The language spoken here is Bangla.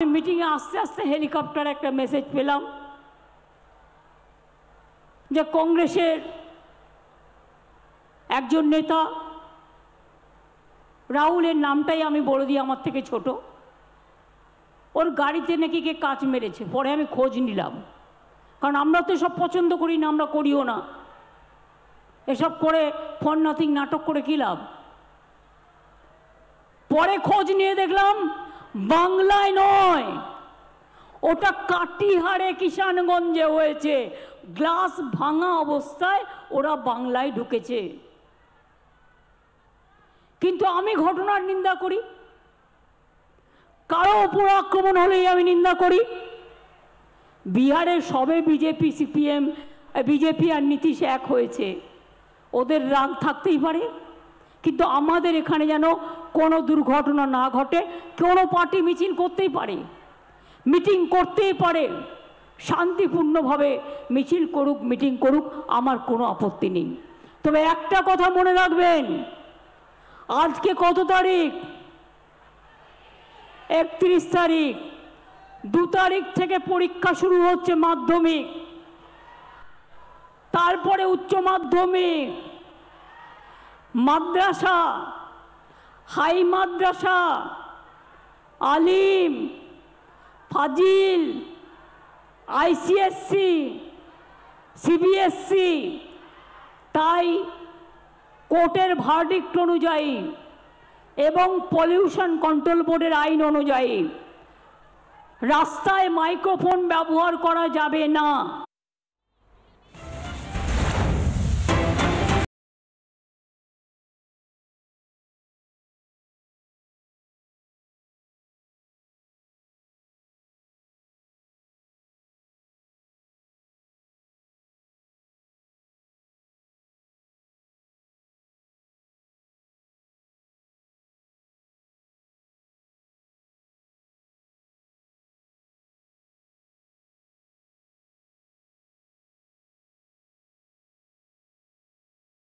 মিটিংয়ে আস্তে আস্তে হেলিকপ্টার একটা মেসেজ পেলাম যে কংগ্রেসের একজন নেতা, রাহুলের নামটাই আমি বলে দিই, আমার থেকে ছোট, ওর গাড়িতে নাকি কে কাচ মেরেছে। পরে আমি খোঁজ নিলাম, কারণ আমরা তো এসব পছন্দ করি না, আমরা করিও না। এসব করে ফর নাথিং নাটক করে কী লাভ। পরে খোঁজ নিয়ে দেখলাম বাংলায় নয়, ওটা কাটিহারে কিষানগঞ্জে হয়েছে। গ্লাস ভাঙা অবস্থায় ওরা বাংলায় ঢুকেছে। কিন্তু আমি ঘটনার নিন্দা করি, কারো উপর আক্রমণ হলেই আমি নিন্দা করি। বিহারে সবে বিজেপি সিপিএম বিজেপি আর নীতিশ এক হয়েছে, ওদের রাগ থাকতেই পারে, কিন্তু আমাদের এখানে যেন কোনো দুর্ঘটনা না ঘটে। কোনো পার্টি মিছিল করতেই পারে, মিটিং করতেই পারে, শান্তিপূর্ণভাবে মিছিল করুক, মিটিং করুক, আমার কোনো আপত্তি নেই। তবে একটা কথা মনে রাখবেন, আজকে কত তারিখ? 31 তারিখ। 2 তারিখ থেকে পরীক্ষা শুরু হচ্ছে, মাধ্যমিক, তারপরে উচ্চ মাধ্যমিক, মাদ্রাসা, হাই মাদ্রাসা, আলিম, ফাজিল, আইসিএসসি, সিবিএসসি। তাই কোর্টের ভার্ডিক্ট অনুযায়ী এবং পলিউশন কন্ট্রোল বোর্ডের আইন অনুযায়ী রাস্তায় মাইক্রোফোন ব্যবহার করা যাবে না।